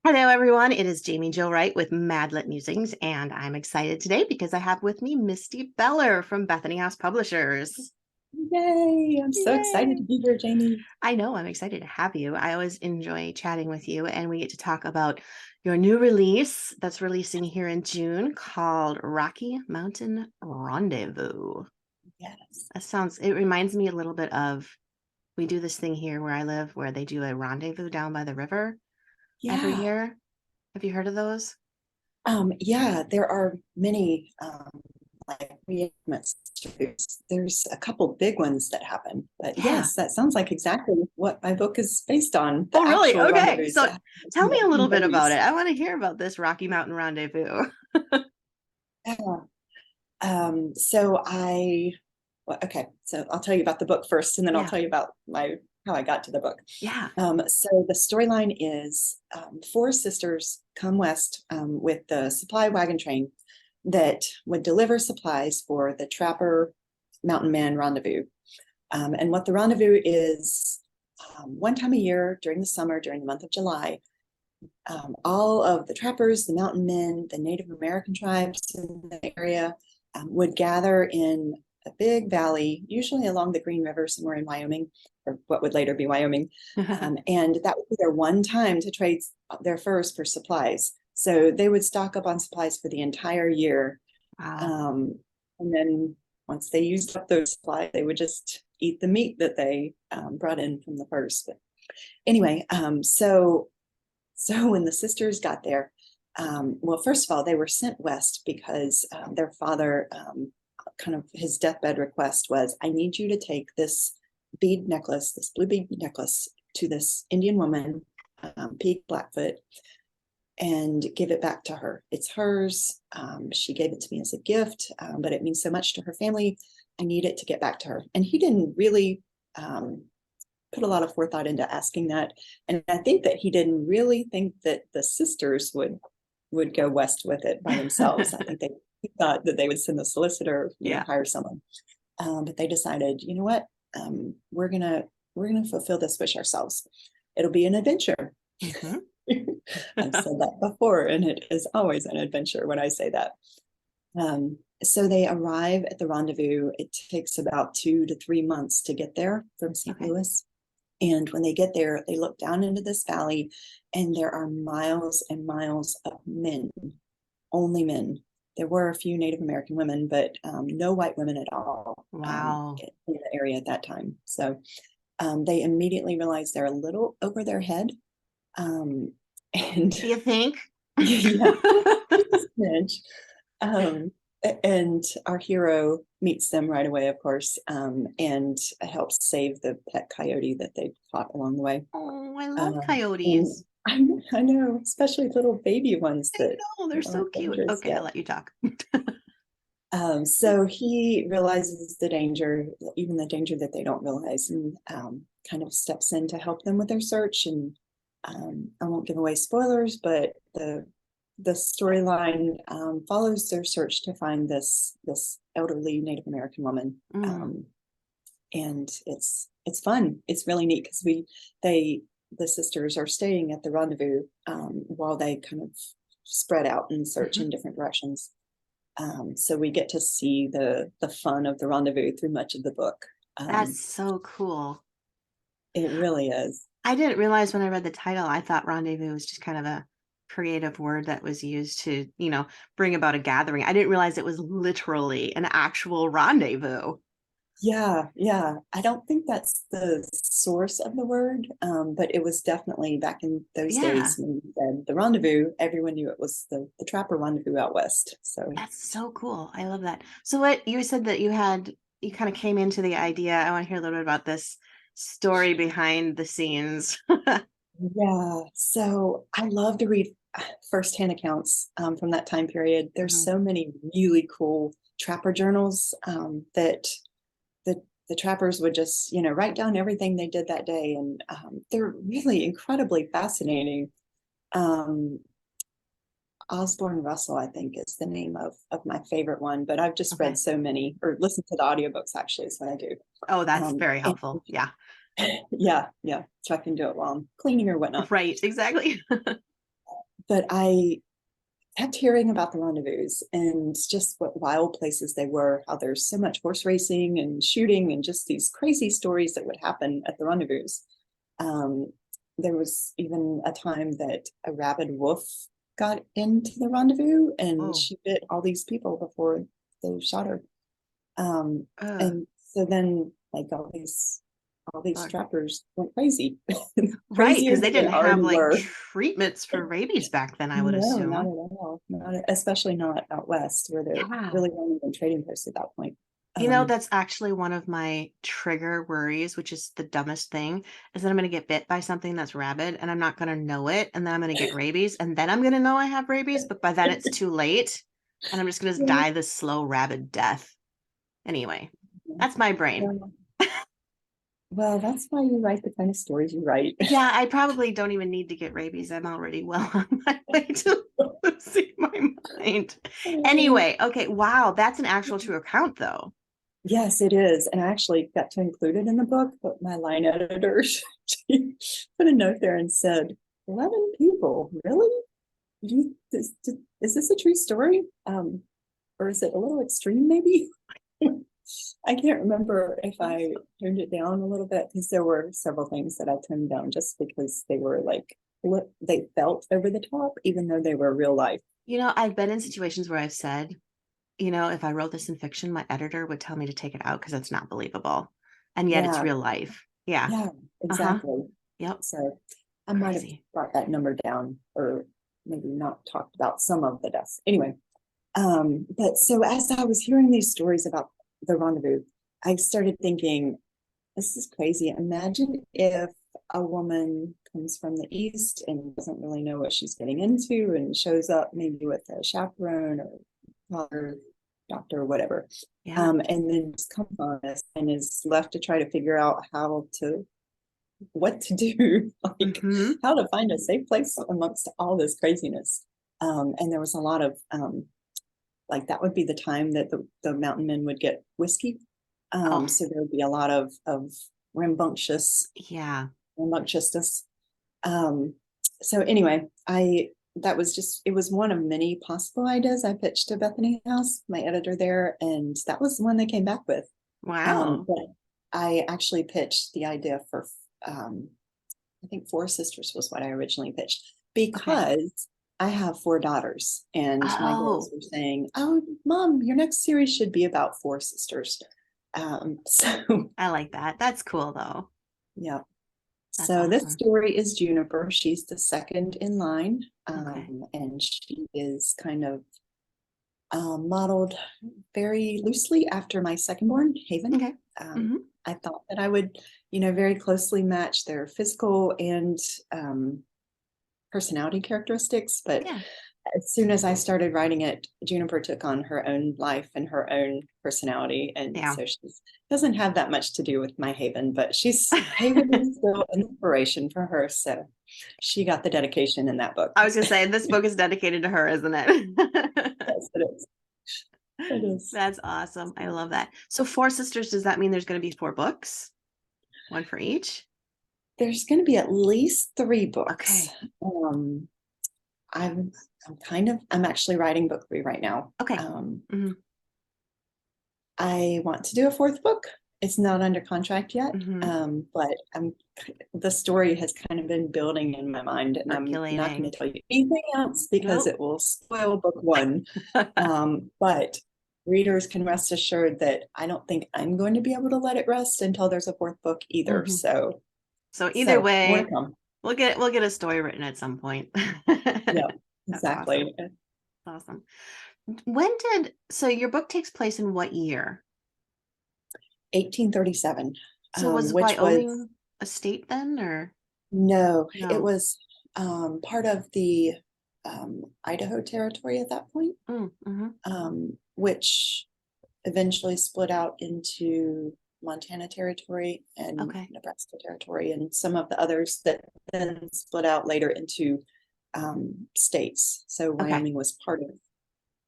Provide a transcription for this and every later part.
Hello, everyone. It is Jaime Jo Wright with Madlit Musings, and I'm excited today because I have with me Misty Beller from Bethany House Publishers. Yay! I'm so excited Yay! to be here, Jamie. I know I'm excited to have you. I always enjoy chatting with you, and we get to talk about your new release that's releasing here in June called Rocky Mountain Rendezvous. Yes. It reminds me a little bit of, we do this thing here where I live where they do a rendezvous down by the river every Yeah. year. Have you heard of those? Yeah, there are many like reenactments. There's a couple big ones that happen. But Yeah. yes, that sounds like exactly what my book is based on, Oh, the really? actual Okay. rendezvous So that happen tell me a little in bit about it. movies. I want to hear about this Rocky Mountain Rendezvous. Yeah. So okay, so I'll tell you about the book first, and then I'll Yeah. tell you about my how I got to the book. Yeah. So the storyline is four sisters come west with the supply wagon train that would deliver supplies for the Trapper Mountain Man Rendezvous. And what the rendezvous is, one time a year during the summer, during the month of July, all of the trappers, the mountain men, the Native American tribes in the area would gather in a big valley, usually along the Green River, somewhere in Wyoming, or what would later be Wyoming. And that would be their one time to trade their furs for supplies. So they would stock up on supplies for the entire year. Wow. And then once they used up those supplies, they would just eat the meat that they brought in from the furs. But anyway, so when the sisters got there, well, first of all, they were sent west because their father, kind of his deathbed request was, I need you to take this bead necklace, this blue bead necklace, to this Indian woman, Peak Blackfoot, and give it back to her. It's hers. She gave it to me as a gift, but it means so much to her family. I need it to get back to her. And he didn't really put a lot of forethought into asking that. And I think that he didn't really think that the sisters would go west with it by themselves. I think they thought that they would send the solicitor, Yeah. hire someone. But they decided, you know what, we're gonna fulfill this wish ourselves. It'll be an adventure. Mhm. I've said that before, and it is always an adventure when I say that. So they arrive at the rendezvous. It takes about 2 to 3 months to get there from St. Okay. Louis. And when they get there, they look down into this valley, and there are miles and miles of men, only men. There were a few Native American women, but no white women at all Wow. in the area at that time. So they immediately realize they're a little over their head. And You think? yeah, um, and our hero meets them right away, of course, and helps save the pet coyote that they caught along the way. Oh, I love Um, and coyotes. I know, especially little baby ones I that know, they're so aren't cute. dangerous Okay, I'll yet. let you talk. So he realizes the danger, even the danger that they don't realize, and kind of steps in to help them with their search. And I won't give away spoilers, but the storyline follows their search to find this elderly Native American woman, Mm. and it's fun. It's really neat because the sisters are staying at the rendezvous while they kind of spread out and search Mhm. in different directions. So we get to see the fun of the rendezvous through much of the book. That's so cool. It really is. I didn't realize when I read the title, I thought rendezvous was just kind of a creative word that was used to, bring about a gathering. I didn't realize it was literally an actual rendezvous. Yeah, yeah. I don't think that's the source of the word, but it was definitely back in those Yeah, days when you said the rendezvous, everyone knew it was the Trapper Rendezvous out west. So that's so cool. I love that. So what you said that you kind of came into the idea. I want to hear a little bit about this story behind the scenes. yeah, so I love to read firsthand accounts from that time period. There's Mhm. so many really cool trapper journals that the the trappers would just write down everything they did that day, and they're really incredibly fascinating. Um, Osborne Russell, I think, is the name of my favorite one, but I've just read Okay. so many, or listened to the audiobooks actually is what I do. Oh, that's very And helpful. Yeah. yeah, yeah, so I can do it while I'm cleaning or whatnot. Right. Exactly. but I kept hearing about the rendezvous and just what wild places they were, how there's so much horse racing and shooting and just these crazy stories that would happen at the rendezvous. Um, there was even a time that a rabid wolf got into the rendezvous and Oh, she bit all these people before they shot her. ugh. And so then like all these Lord. trappers went crazy, Right, crazier because than they they didn't have already like were. treatments for rabies back then, I would No, not at assume. all. Not especially not out west where there Yeah. really weren't even trading posts at that point. You know, Um, that's actually one of my trigger worries, which is the dumbest thing, is that I'm going to get bit by something that's rabid and I'm not going to know it. And then I'm going to get rabies and then I'm going to know I have rabies. But by then it's too late and I'm just going to die this slow, rabid death. Anyway, that's my brain. well, well, that's why you write the kind of stories you write. Yeah, I probably don't even need to get rabies. I'm already well on my way to losing my mind. Anyway, okay, wow, that's an actual true account, though. Yes, it is. And I actually got to include it in the book, but my line editor she put a note there and said, 11 people, really? Is this a true story? Or is it a little extreme, maybe? I can't remember if I turned it down a little bit because there were several things that I turned down just because they were like they felt over the top, even though they were real life. You know, I've been in situations where I've said, you know, if I wrote this in fiction, my editor would tell me to take it out because it's not believable. And yet it's Yeah, real life. Yeah. yeah, Uh-huh. exactly. Yep. So I might have Crazy. brought that number down or maybe not talked about some of the deaths. Anyway, but so as I was hearing these stories about the rendezvous, I started thinking, this is crazy. Imagine if a woman comes from the East and doesn't really know what she's getting into and shows up maybe with a chaperone or father, doctor, or whatever. Yeah. And then just comes on this and is left to try to figure out what to do, like Mm-hmm. how to find a safe place amongst all this craziness. And there was a lot of like that would be the time that the mountain men would get whiskey. Oh, So there would be a lot of rambunctious yeah. rambunctiousness. Um, so anyway, I that was just it was one of many possible ideas I pitched to Bethany House, my editor there, and that was the one they came back with. Wow. But I actually pitched the idea for um, I think Four Sisters was what I originally pitched Okay. because I have four daughters, and my girls Oh, were saying, "Oh, Mom, your next series should be about four sisters." So I like that. That's cool though. yeah. That's So this awesome. story is Juniper. She's the second in line, Okay. and she is kind of modeled very loosely after my second born, Haven. Okay. Um, Mm-hmm. I thought that I would, very closely match their physical and personality characteristics. But Yeah. as soon as I started writing it, Juniper took on her own life and her own personality. And Yeah. so she doesn't have that much to do with my Haven, but Haven is still an inspiration for her. So she got the dedication in that book. I was gonna say this book is dedicated to her, isn't it? Yes, it is. It is. That's awesome. I love that. So four sisters, does that mean there's going to be four books? One for each? There's going to be at least three books. Okay. Um, I'm I'm actually writing book three right now. Okay. Mm-hmm. I want to do a fourth book. It's not under contract yet, Mm-hmm. but the story has kind of been building in my mind, and I'm not going Percolating. to tell you anything else because Nope. it will spoil book one. But readers can rest assured that I don't think I'm going to be able to let it rest until there's a fourth book either. Mm-hmm. So, So either more to way, come. we'll get a story written at some point. Yeah, That's awesome. exactly. Awesome. So your book takes place in what year? 1837, So was which was Wyoming a state then or no, it no? was part of the Idaho territory at that point, Mm-hmm. which eventually split out into Montana territory and Okay. Nebraska territory, and some of the others that then split out later into states. So Okay. Wyoming was part of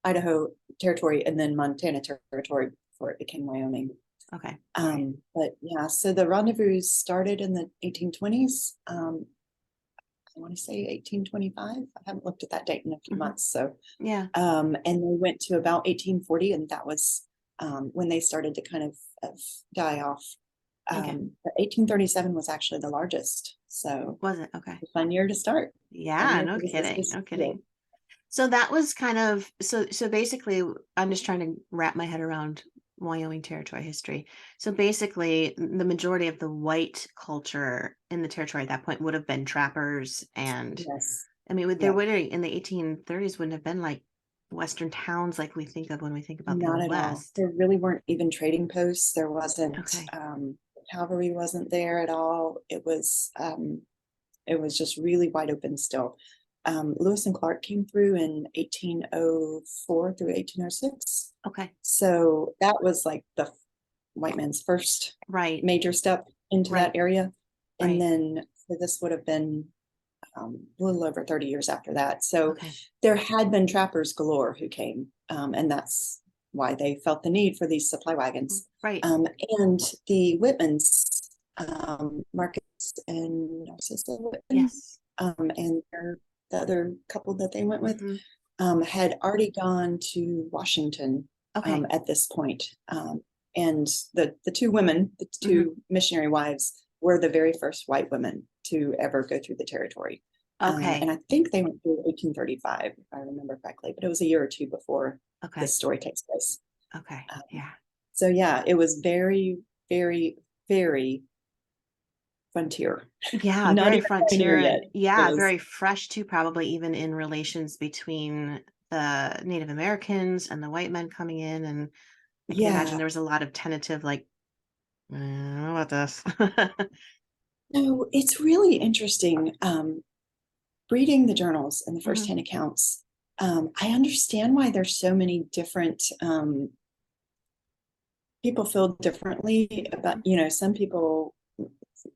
Idaho territory and then Montana territory before it became Wyoming. Okay. All right. But yeah, so the rendezvous started in the 1820s. I want to say 1825. I haven't looked at that date in a few months. So, Yeah. and they went to about 1840, and that was when they started to kind of die off. Okay. But 1837 was actually the largest. So, Was it? Okay. a fun year to start. Fun Yeah, year no for the kidding. sisters. No kidding. So that was kind of so basically I'm just trying to wrap my head around Wyoming Territory history. So basically the majority of the white culture in the territory at that point would have been trappers, and Yes. I mean there Yeah. would in the 1830s wouldn't have been like Western towns like we think of when we think about the Not Old at all. West. There really weren't even trading posts. There wasn't Okay. cavalry wasn't there at all. It was just really wide open still. Lewis and Clark came through in 1804 through 1806. Okay. So that was like the white man's first Right. major step into Right. that area. And Right. then so this would have been a little over 30 years after that. So Okay. there had been trappers galore who came, and that's why they felt the need for these supply wagons. Right. And the Whitmans, Marcus and Narcissa Whitman, Yes. and the other couple that they went with, Mhm. had already gone to Washington Okay. at this point. And the two women, the two missionary wives, were the very first white women to ever go through the territory. Okay. And I think they went through 1835, if I remember correctly, but it was a year or two before Okay. this story takes place. Okay. Yeah. So yeah, it was very, very, very frontier. Yeah, Not very even pioneer frontier yet. and It yeah, was, very fresh too, probably even in relations between the Native Americans and the white men coming in. And I can imagine yeah. there was a lot of tentative, like, I don't know about this. No, it's really interesting. Reading the journals and the Mhm. firsthand accounts, I understand why there's so many different people feel differently about, some people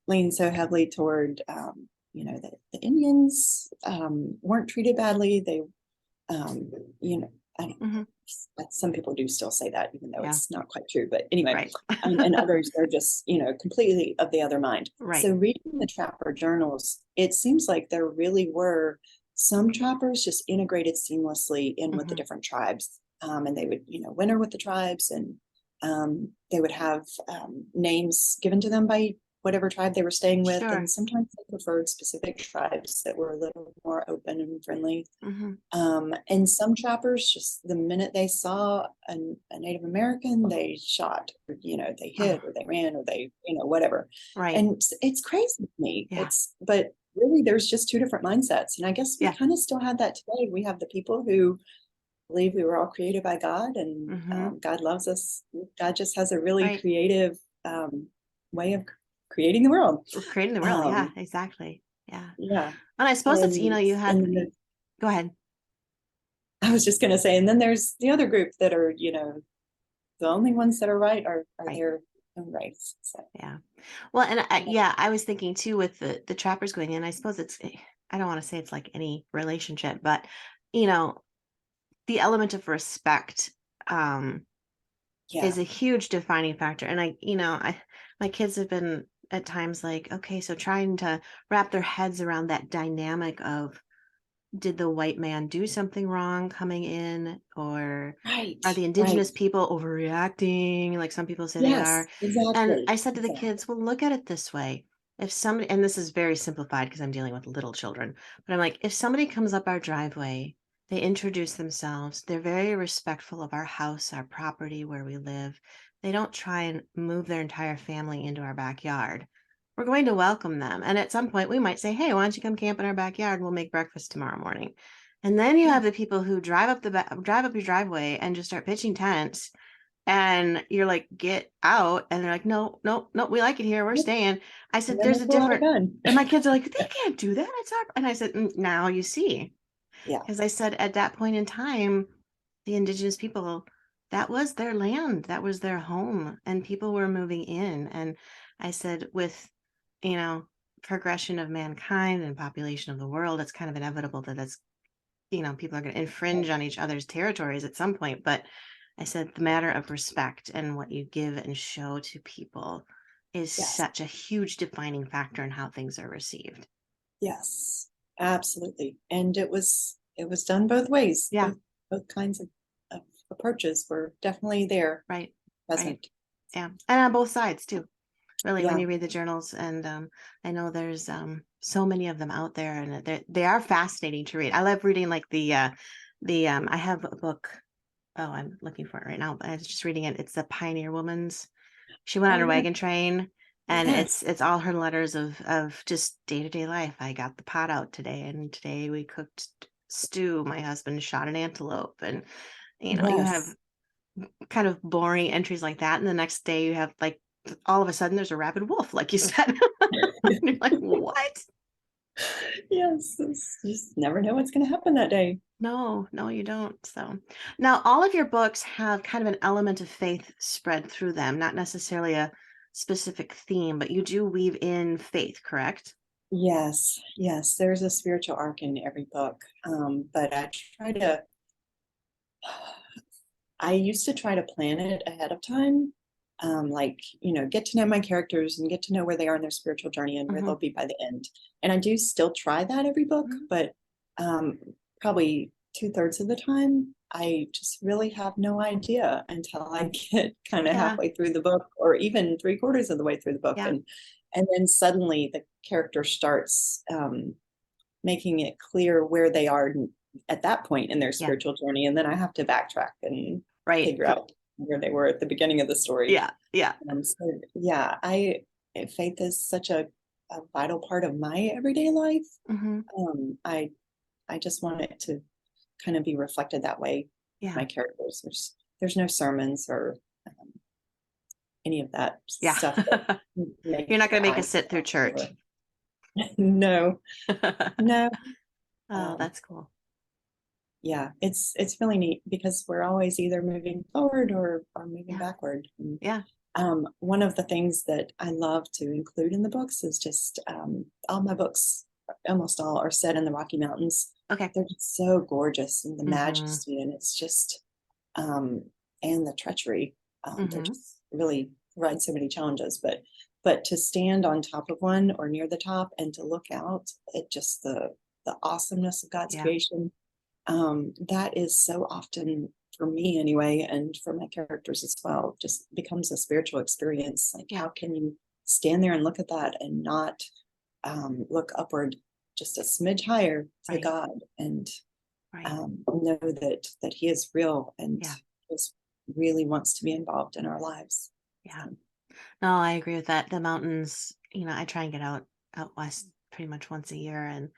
lean so heavily toward, the Indians weren't treated badly. They, you know, I don't, Mhm. some people do still say that, even though Yeah, it's not quite true. But anyway, right. and others are just, completely of the other mind. Right. So reading the trapper journals, it seems like there really were some trappers just integrated seamlessly in with the Mhm. different tribes. And they would, winter with the tribes, and they would have names given to them by whatever tribe they were staying with. Sure. And sometimes they preferred specific tribes that were a little more open and friendly. Mhm. And some trappers, just the minute they saw a Native American, they shot, or, they hid, Oh, or they ran, or they, whatever. right. And it's crazy to me. Yeah. But really, there's just two different mindsets. And I guess we Yeah. kind of still have that today. We have the people who believe we were all created by God, and Mhm. God loves us. God just has a really Right. creative way of creating the world. We're creating the world. Yeah, Um, exactly. Yeah. yeah. And I suppose it's, And you had, and then go ahead. I was just going to say, and then there's the other group that are, the only ones that are right are Right. their own rights. So Yeah. Well, and yeah. yeah, I was thinking too with the trappers going in. I suppose I don't want to say it's like any relationship, but you know, the element of respect Yeah. is a huge defining factor. And my kids have been at times like, okay, so trying to wrap their heads around that dynamic of did the white man do something wrong coming in, or Right. are the Right. indigenous people overreacting like some people say they Yes, are? And exactly. I said to the Exactly. kids, well, look at it this way. If somebody, and this is very simplified because I'm dealing with little children, but I'm like, if somebody comes up our driveway, they introduce themselves, they're very respectful of our house, our property, where we live. They don't try and move their entire family into our backyard. We're going to welcome them. And at some point, we might say, hey, why don't you come camp in our backyard and we'll make breakfast tomorrow morning? And then you Yeah. have the people who drive up your driveway and just start pitching tents. And you're like, get out. And they're like, no, no, no, we like it here. We're Yep. staying. I And said, then there's they a pull out a different, gun. and my kids are like, they can't do that. It's our, and I said, now you see. Yeah. Because I said, at that point in time, the indigenous people, that was their land, that was their home, and people were moving in. And I said, with, you know, progression of mankind and population of the world, it's kind of inevitable that people are going to infringe on each other's territories at some point. But I said, the matter of respect and what you give and show to people is Yes. such a huge defining factor in how things are received. Yes. Absolutely. And it was done both ways. Yeah. Both kinds of approaches were definitely there, Right. Right. present. Yeah. And on both sides too. Really, when Yeah. you read the journals, and I know there's so many of them out there, and they are fascinating to read. I love reading like the I have a book. Oh, I'm looking for it right now, but I was just reading it. It's the Pioneer Woman's. She went on Oh a yeah. wagon train, and Yes. it's all her letters of just day-to-day life. I got the pot out today, and today we cooked stew. My husband shot an antelope, and you have Yes. kind of boring entries like that, and the next day you have like all of a sudden there's a rabid wolf, like you said. And you're like, what? Yes. You just never know what's going to happen that day. No, no, you don't. So now all of your books have kind of an element of faith spread through them, not necessarily a specific theme, but you do weave in faith, correct? Yes. Yes. There's a spiritual arc in every book. But I used to try to plan it ahead of time. Like, get to know my characters and get to know where they are in their spiritual journey and where Hmm. they'll be by the end. And I do still try that every book, but um, probably 2/3 of the time, I just really have no idea until I get kind of Yeah, halfway through the book, or even 3/4 of the way through the book. yeah, And then suddenly the character starts making it clear where they are at that point in their yeah, spiritual journey. And then I have to backtrack and right. figure out where they were at the beginning of the story. Yeah, yeah, So yeah, faith is such a vital part of my everyday life. hmm, I just want it to kind of be reflected that way. yeah, My characters, there's no sermons or um, any of that yeah. stuff that You're make not going to make I us sit through church. no, no. Oh, Um, that's cool. yeah, it's really neat because we're always either moving forward or moving Yeah, backward. And, yeah. one of the things that I love to include in the books is just all my books, almost all, are set in the Rocky Mountains. Okay. They're just so gorgeous, and the Hmm. majesty, and it's just um, and the treachery. They're Hmm. just really provide so many challenges, but to stand on top of one or near the top and to look out at just the awesomeness of God's Yeah, creation, that is so often, for me anyway, and for my characters as well, just becomes a spiritual experience. Like, yeah, how can you stand there and look at that and not look upward just a smidge higher to right, God, and right. know that He is real and Yeah, is really wants to be involved in our lives. yeah. So, No, I agree with that. The mountains, I try and get out west pretty much once a year, and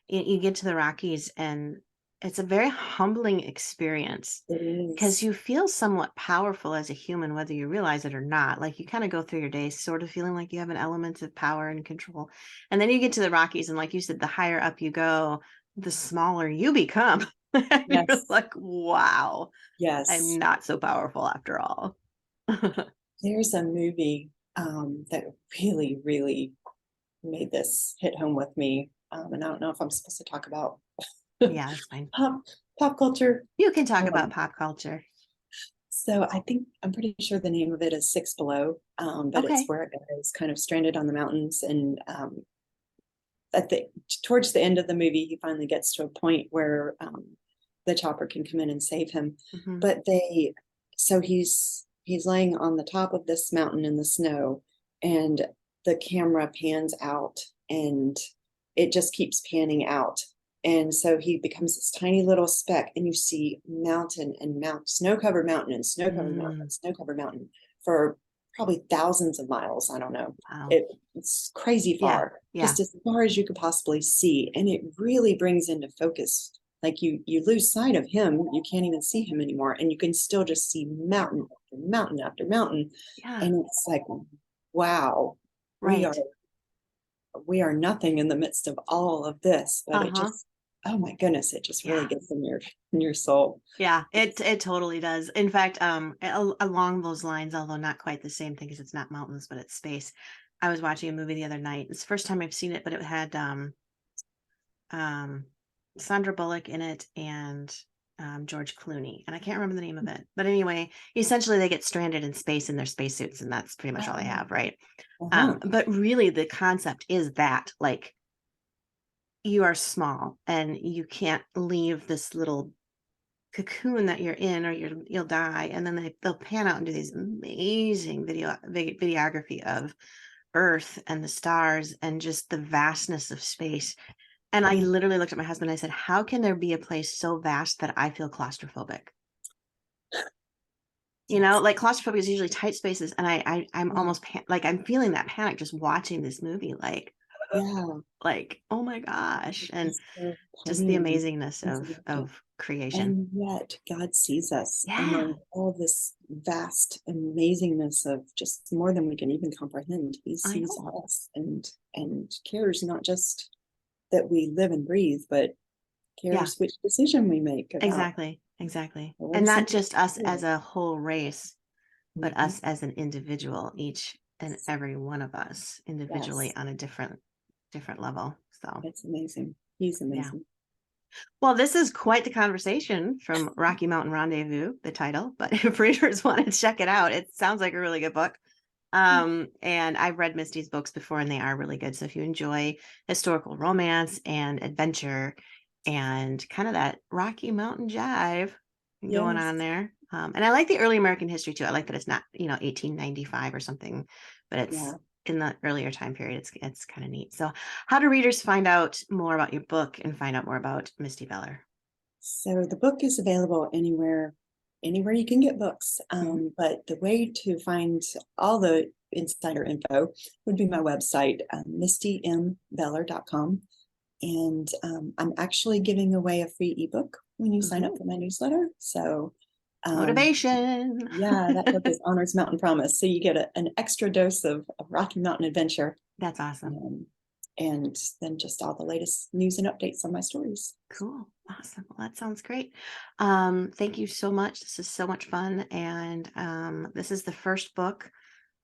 you get to the Rockies, and it's a very humbling experience it because is. you feel somewhat powerful as a human, whether you realize it or not. Like you kind of go through your day sort of feeling like you have an element of power and control. And then you get to the Rockies, and like you said, the higher up you go, the smaller you become. You're Yes. like, wow, I'm Yes. not so powerful after all. There's a movie that really, really made this hit home with me. And I don't know if I'm supposed to talk about Yeah, that's fine. pop pop culture. You can talk about Um, pop culture. so I'm pretty sure the name of it is Six Below. But it's Okay. where a guy is kind of stranded on the mountains, and at the towards the end of the movie, he finally gets to a point where the chopper can come in and save him. Hmm. But he's laying on the top of this mountain in the snow, and the camera pans out, and it just keeps panning out. And so he becomes this tiny little speck, and you see mountain and snow-covered mountain and snow-covered mountain Mm, and snow-covered mountain for probably thousands of miles. I don't know. wow. It's crazy Yeah. far, Yeah. just as far as you could possibly see. And it really brings into focus, like you lose sight of him, you can't even see him anymore, and you can still just see mountain after mountain after mountain. Yeah. And it's like, wow, we are Right. nothing in the midst of all of this. But it Uh-huh. just, oh my goodness, it just really Yeah. gets in your soul. Yeah. It totally does. In fact, along those lines, although not quite the same thing because it's not mountains, but it's space. I was watching a movie the other night. It's the first time I've seen it, but it had um Sandra Bullock in it, and George Clooney, and I can't remember the name of it. But anyway, essentially they get stranded in space in their spacesuits, and that's pretty much all they Oh, have, right? uh-huh. But really the concept is that like you are small and you can't leave this little cocoon that you're in, or you'll die. And then they'll pan out and do these amazing videography of Earth and the stars and just the vastness of space. And I Yeah. literally looked at my husband and I said, how can there be a place so vast that I feel claustrophobic? You know, Yes. like claustrophobia is usually tight spaces. And I'm Yeah. almost like, I'm feeling that panic just watching this movie, Yeah. like, oh my gosh. And It's so just the pretty and amazingness insignificant. of creation. And yet God sees us Yeah, among all this vast amazingness of just more than we can even comprehend. He I sees know. us and cares not just that we live and breathe, but Yeah, cares which decision we make about exactly. Exactly. what And is not important just us to as a whole race, but Mhm. us as an individual, each and every one of us individually Yes, on a different level. So it's amazing. He's yeah. amazing. Well, this is quite the conversation from Rocky Mountain Rendezvous, the title. But if readers want to check it out, it sounds like a really good book. And I've read Misty's books before and they are really good. So if you enjoy historical romance and adventure and kind of that Rocky Mountain jive going Yes. on there. And I like the early American history too. I like that it's not, 1895 or something, but it's Yeah. in the earlier time period. It's kind of neat. So how do readers find out more about your book and find out more about Misty Beller? So the book is available anywhere you can get books. Mhm. But the way to find all the insider info would be my website, mistymbeller.com. And I'm actually giving away a free ebook when you sign up Ooh, for my newsletter. So um, motivation. yeah, that book is Honors Mountain Promise. So you get an extra dose of Rocky Mountain adventure, That's awesome. um, and then just all the latest news and updates on my stories. Cool. Awesome. Well, that sounds great. Thank you so much. This is so much fun. And this is the first book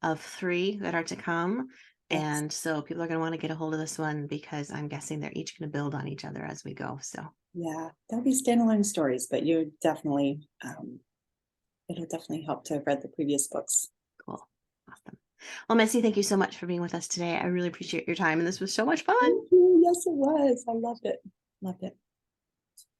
of 3 that are to come. Yes. And so people are going to want to get a hold of this one because I'm guessing they're each going to build on each other as we go. So Yeah, there'll be standalone stories, but you definitely, it'll definitely help to have read the previous books. cool. Awesome. Well, Missy, thank you so much for being with us today. I really appreciate your time. And this was so much fun. Thank you. Yes, it was. I loved it. Loved it.